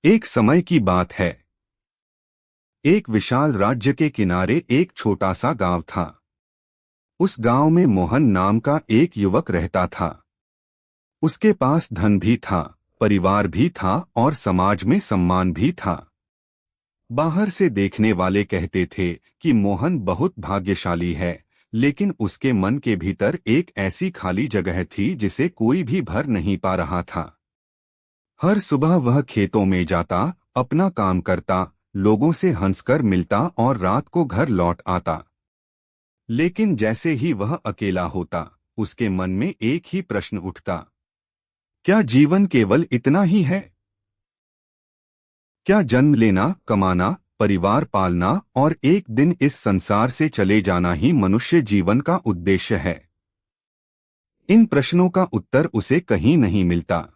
एक समय की बात है। एक विशाल राज्य के किनारे एक छोटा सा गांव था। उस गांव में मोहन नाम का एक युवक रहता था। उसके पास धन भी था, परिवार भी था और समाज में सम्मान भी था। बाहर से देखने वाले कहते थे कि मोहन बहुत भाग्यशाली है, लेकिन उसके मन के भीतर एक ऐसी खाली जगह थी जिसे कोई भी भर नहीं पा रहा था। हर सुबह वह खेतों में जाता, अपना काम करता, लोगों से हंसकर मिलता और रात को घर लौट आता। लेकिन जैसे ही वह अकेला होता, उसके मन में एक ही प्रश्न उठता। क्या जीवन केवल इतना ही है? क्या जन्म लेना, कमाना, परिवार पालना और एक दिन इस संसार से चले जाना ही मनुष्य जीवन का उद्देश्य है? इन प्रश्नों का उत्तर उसे कहीं नहीं मिलता।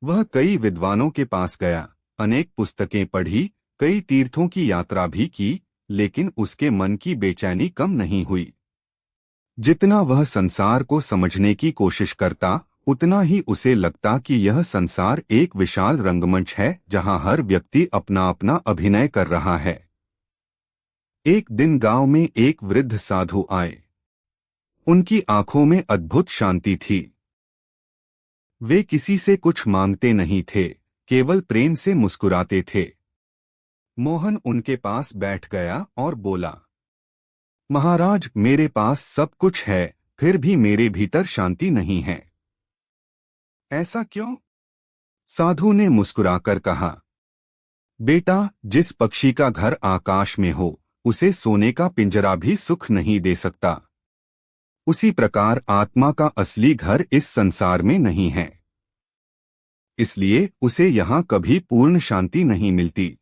वह कई विद्वानों के पास गया, अनेक पुस्तकें पढ़ी, कई तीर्थों की यात्रा भी की, लेकिन उसके मन की बेचैनी कम नहीं हुई। जितना वह संसार को समझने की कोशिश करता, उतना ही उसे लगता कि यह संसार एक विशाल रंगमंच है जहां हर व्यक्ति अपना अपना अभिनय कर रहा है। एक दिन गांव में एक वृद्ध साधु आए। उनकी आंखों में अद्भुत शांति थी। वे किसी से कुछ मांगते नहीं थे, केवल प्रेम से मुस्कुराते थे। मोहन उनके पास बैठ गया और बोला, महाराज, मेरे पास सब कुछ है, फिर भी मेरे भीतर शांति नहीं है। ऐसा क्यों? साधु ने मुस्कुराकर कहा, बेटा, जिस पक्षी का घर आकाश में हो, उसे सोने का पिंजरा भी सुख नहीं दे सकता। उसी प्रकार आत्मा का असली घर इस संसार में नहीं है, इसलिए उसे यहाँ कभी पूर्ण शांति नहीं मिलती।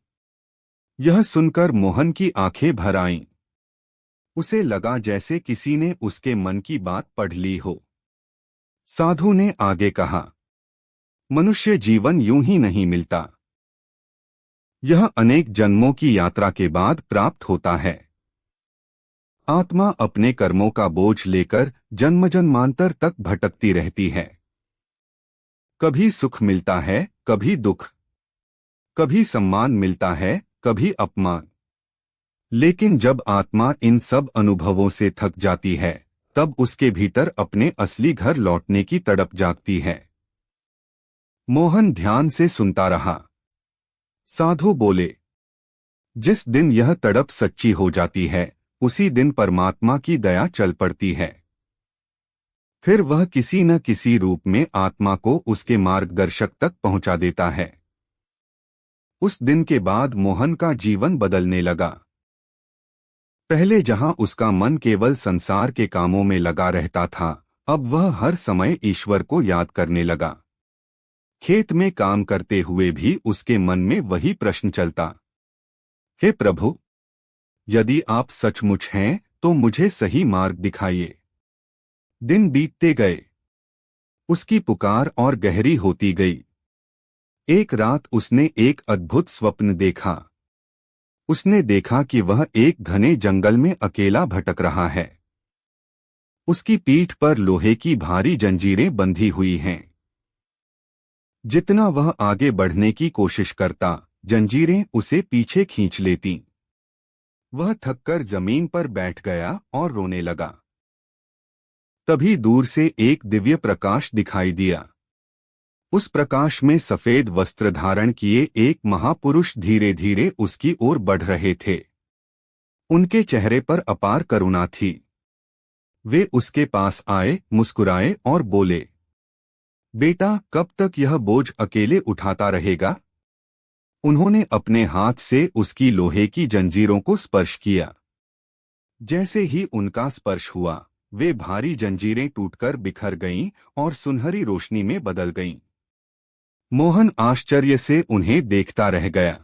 यह सुनकर मोहन की आंखें भर आईं। उसे लगा जैसे किसी ने उसके मन की बात पढ़ ली हो। साधु ने आगे कहा, मनुष्य जीवन यूं ही नहीं मिलता। यह अनेक जन्मों की यात्रा के बाद प्राप्त होता है। आत्मा अपने कर्मों का बोझ लेकर जन्म जन्मांतर तक भटकती रहती है। कभी सुख मिलता है, कभी दुख, कभी सम्मान मिलता है, कभी अपमान। लेकिन जब आत्मा इन सब अनुभवों से थक जाती है, तब उसके भीतर अपने असली घर लौटने की तड़प जागती है। मोहन ध्यान से सुनता रहा। साधु बोले, जिस दिन यह तड़प सच्ची हो जाती है, उसी दिन परमात्मा की दया चल पड़ती है। फिर वह किसी न किसी रूप में आत्मा को उसके मार्गदर्शक तक पहुंचा देता है। उस दिन के बाद मोहन का जीवन बदलने लगा। पहले जहां उसका मन केवल संसार के कामों में लगा रहता था, अब वह हर समय ईश्वर को याद करने लगा। खेत में काम करते हुए भी उसके मन में वही प्रश्न चलता, हे प्रभु, यदि आप सचमुच हैं तो मुझे सही मार्ग दिखाइए। दिन बीतते गए, उसकी पुकार और गहरी होती गई। एक रात उसने एक अद्भुत स्वप्न देखा। उसने देखा कि वह एक घने जंगल में अकेला भटक रहा है। उसकी पीठ पर लोहे की भारी जंजीरें बंधी हुई हैं। जितना वह आगे बढ़ने की कोशिश करता, जंजीरें उसे पीछे खींच लेतीं। वह थककर जमीन पर बैठ गया और रोने लगा। तभी दूर से एक दिव्य प्रकाश दिखाई दिया। उस प्रकाश में सफेद वस्त्र धारण किए एक महापुरुष धीरे धीरे उसकी ओर बढ़ रहे थे। उनके चेहरे पर अपार करुणा थी। वे उसके पास आए, मुस्कुराए और बोले, बेटा, कब तक यह बोझ अकेले उठाता रहेगा? उन्होंने अपने हाथ से उसकी लोहे की जंजीरों को स्पर्श किया। जैसे ही उनका स्पर्श हुआ, वे भारी जंजीरें टूटकर बिखर गईं और सुनहरी रोशनी में बदल गईं। मोहन आश्चर्य से उन्हें देखता रह गया।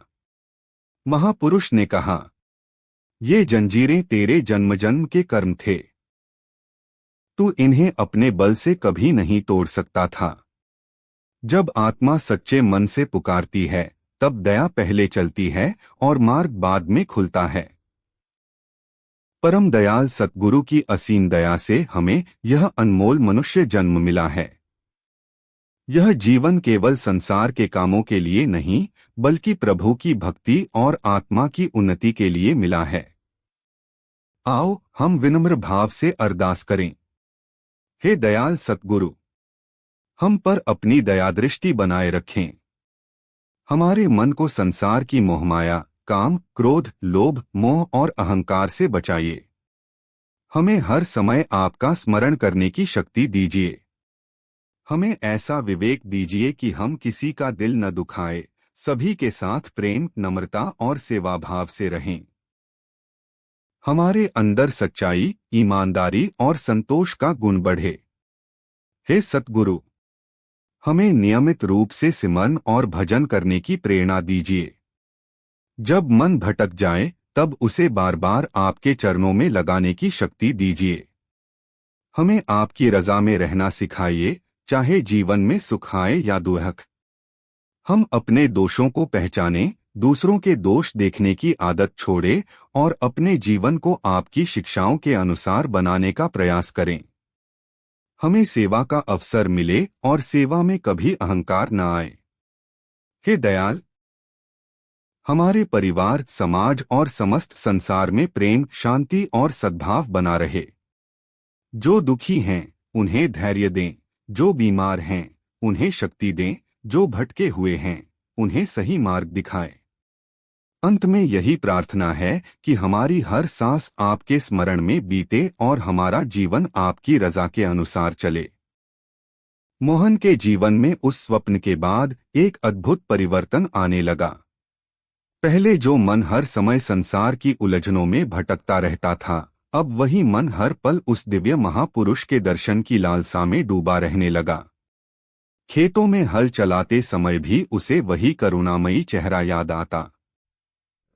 महापुरुष ने कहा, ये जंजीरें तेरे जन्म जन्म के कर्म थे। तू इन्हें अपने बल से कभी नहीं तोड़ सकता था। जब आत्मा सच्चे मन से पुकारती है, तब दया पहले चलती है और मार्ग बाद में खुलता है। परम दयाल सतगुरु की असीम दया से हमें यह अनमोल मनुष्य जन्म मिला है। यह जीवन केवल संसार के कामों के लिए नहीं, बल्कि प्रभु की भक्ति और आत्मा की उन्नति के लिए मिला है। आओ हम विनम्र भाव से अरदास करें। हे दयाल सतगुरु, हम पर अपनी दयादृष्टि बनाए रखें। हमारे मन को संसार की मोहमाया, काम, क्रोध, लोभ, मोह और अहंकार से बचाइए। हमें हर समय आपका स्मरण करने की शक्ति दीजिए। हमें ऐसा विवेक दीजिए कि हम किसी का दिल न दुखाए, सभी के साथ प्रेम, नम्रता और सेवाभाव से रहें। हमारे अंदर सच्चाई, ईमानदारी और संतोष का गुण बढ़े। हे सतगुरु, हमें नियमित रूप से सिमरन और भजन करने की प्रेरणा दीजिए। जब मन भटक जाए तब उसे बार बार आपके चरणों में लगाने की शक्ति दीजिए। हमें आपकी रजा में रहना सिखाइए, चाहे जीवन में सुख आए या दुख। हम अपने दोषों को पहचानें, दूसरों के दोष देखने की आदत छोड़ें और अपने जीवन को आपकी शिक्षाओं के अनुसार बनाने का प्रयास करें। हमें सेवा का अवसर मिले और सेवा में कभी अहंकार न आए। हे दयाल, हमारे परिवार, समाज और समस्त संसार में प्रेम, शांति और सद्भाव बना रहे। जो दुखी हैं उन्हें धैर्य दें, जो बीमार हैं उन्हें शक्ति दें, जो भटके हुए हैं उन्हें सही मार्ग दिखाएं। अंत में यही प्रार्थना है कि हमारी हर सांस आपके स्मरण में बीते और हमारा जीवन आपकी रजा के अनुसार चले। मोहन के जीवन में उस स्वप्न के बाद एक अद्भुत परिवर्तन आने लगा। पहले जो मन हर समय संसार की उलझनों में भटकता रहता था, अब वही मन हर पल उस दिव्य महापुरुष के दर्शन की लालसा में डूबा रहने लगा। खेतों में हल चलाते समय भी उसे वही करुणामयी चेहरा याद आता।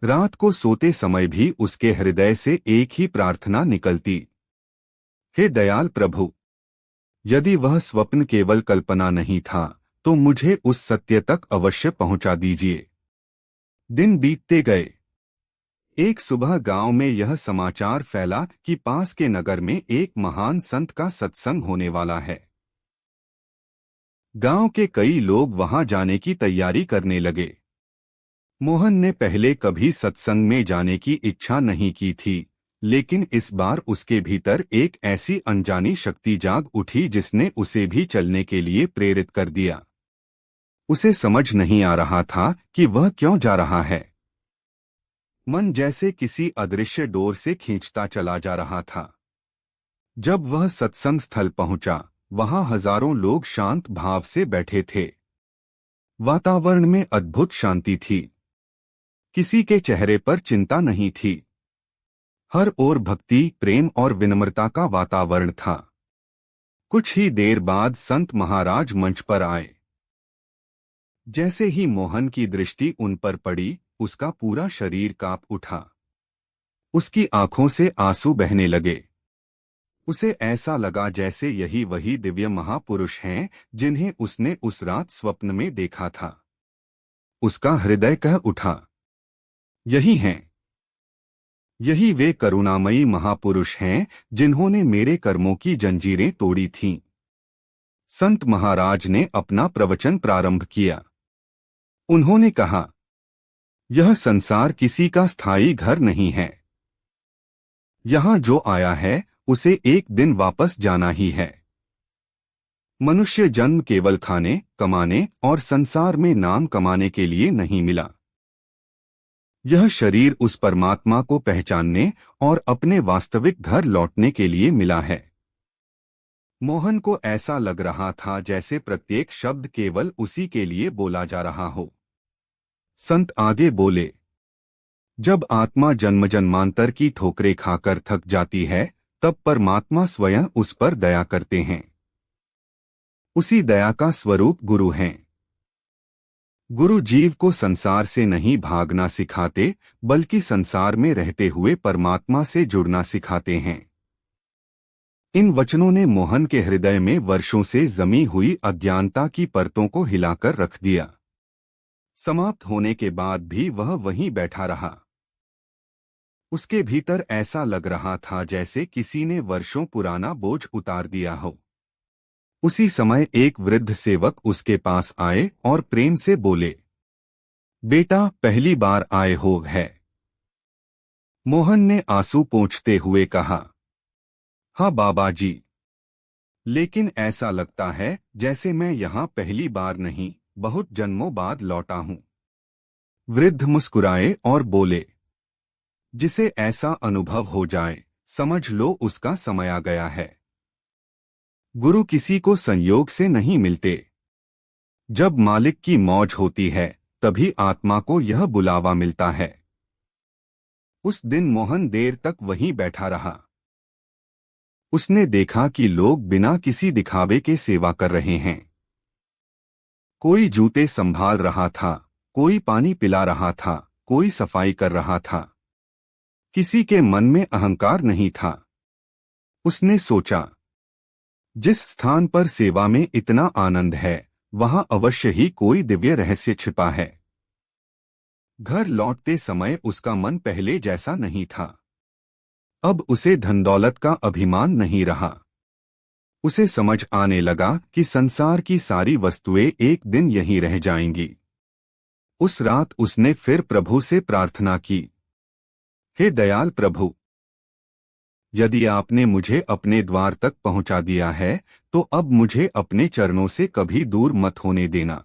रात को सोते समय भी उसके हृदय से एक ही प्रार्थना निकलती, हे दयाल प्रभु, यदि वह स्वप्न केवल कल्पना नहीं था तो मुझे उस सत्य तक अवश्य पहुंचा दीजिए। दिन बीतते गए। एक सुबह गांव में यह समाचार फैला कि पास के नगर में एक महान संत का सत्संग होने वाला है। गांव के कई लोग वहां जाने की तैयारी करने लगे। मोहन ने पहले कभी सत्संग में जाने की इच्छा नहीं की थी, लेकिन इस बार उसके भीतर एक ऐसी अनजानी शक्ति जाग उठी जिसने उसे भी चलने के लिए प्रेरित कर दिया। उसे समझ नहीं आ रहा था कि वह क्यों जा रहा है। मन जैसे किसी अदृश्य डोर से खींचता चला जा रहा था। जब वह सत्संग स्थल पहुंचा, वहां हजारों लोग शांत भाव से बैठे थे। वातावरण में अद्भुत शांति थी। किसी के चेहरे पर चिंता नहीं थी। हर ओर भक्ति, प्रेम और विनम्रता का वातावरण था। कुछ ही देर बाद संत महाराज मंच पर आए। जैसे ही मोहन की दृष्टि उन पर पड़ी, उसका पूरा शरीर कांप उठा। उसकी आंखों से आंसू बहने लगे। उसे ऐसा लगा जैसे यही वही दिव्य महापुरुष हैं जिन्हें उसने उस रात स्वप्न में देखा था। उसका हृदय कह उठा, यही हैं, यही वे करुणामयी महापुरुष हैं जिन्होंने मेरे कर्मों की जंजीरें तोड़ी थीं। संत महाराज ने अपना प्रवचन प्रारंभ किया। उन्होंने कहा, यह संसार किसी का स्थायी घर नहीं है। यहां जो आया है उसे एक दिन वापस जाना ही है। मनुष्य जन्म केवल खाने, कमाने और संसार में नाम कमाने के लिए नहीं मिला। यह शरीर उस परमात्मा को पहचानने और अपने वास्तविक घर लौटने के लिए मिला है। मोहन को ऐसा लग रहा था जैसे प्रत्येक शब्द केवल उसी के लिए बोला जा रहा हो। संत आगे बोले, जब आत्मा जन्म जन्मांतर की ठोकरें खाकर थक जाती है, तब परमात्मा स्वयं उस पर दया करते हैं। उसी दया का स्वरूप गुरु हैं। गुरु जीव को संसार से नहीं भागना सिखाते, बल्कि संसार में रहते हुए परमात्मा से जुड़ना सिखाते हैं। इन वचनों ने मोहन के हृदय में वर्षों से जमी हुई अज्ञानता की परतों को हिलाकर रख दिया। समाप्त होने के बाद भी वह वहीं बैठा रहा। उसके भीतर ऐसा लग रहा था जैसे किसी ने वर्षों पुराना बोझ उतार दिया हो। उसी समय एक वृद्ध सेवक उसके पास आए और प्रेम से बोले, बेटा पहली बार आए हो है। मोहन ने आंसू पोंछते हुए कहा, हाँ बाबा जी, लेकिन ऐसा लगता है जैसे मैं यहाँ पहली बार नहीं, बहुत जन्मों बाद लौटा हूँ। वृद्ध मुस्कुराए और बोले, जिसे ऐसा अनुभव हो जाए समझ लो उसका समय आ गया है। गुरु किसी को संयोग से नहीं मिलते। जब मालिक की मौज होती है तभी आत्मा को यह बुलावा मिलता है। उस दिन मोहन देर तक वहीं बैठा रहा। उसने देखा कि लोग बिना किसी दिखावे के सेवा कर रहे हैं। कोई जूते संभाल रहा था, कोई पानी पिला रहा था, कोई सफाई कर रहा था। किसी के मन में अहंकार नहीं था। उसने सोचा, जिस स्थान पर सेवा में इतना आनंद है वहां अवश्य ही कोई दिव्य रहस्य छिपा है। घर लौटते समय उसका मन पहले जैसा नहीं था। अब उसे धन दौलत का अभिमान नहीं रहा। उसे समझ आने लगा कि संसार की सारी वस्तुएं एक दिन यहीं रह जाएंगी। उस रात उसने फिर प्रभु से प्रार्थना की, हे दयाल प्रभु, यदि आपने मुझे अपने द्वार तक पहुंचा दिया है तो अब मुझे अपने चरणों से कभी दूर मत होने देना।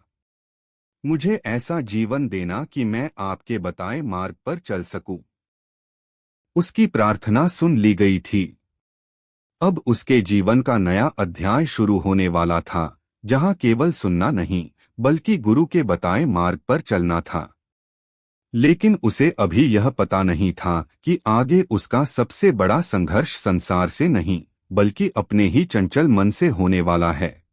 मुझे ऐसा जीवन देना कि मैं आपके बताए मार्ग पर चल सकूं। उसकी प्रार्थना सुन ली गई थी। अब उसके जीवन का नया अध्याय शुरू होने वाला था, जहां केवल सुनना नहीं बल्कि गुरु के बताए मार्ग पर चलना था। लेकिन उसे अभी यह पता नहीं था कि आगे उसका सबसे बड़ा संघर्ष संसार से नहीं बल्कि अपने ही चंचल मन से होने वाला है।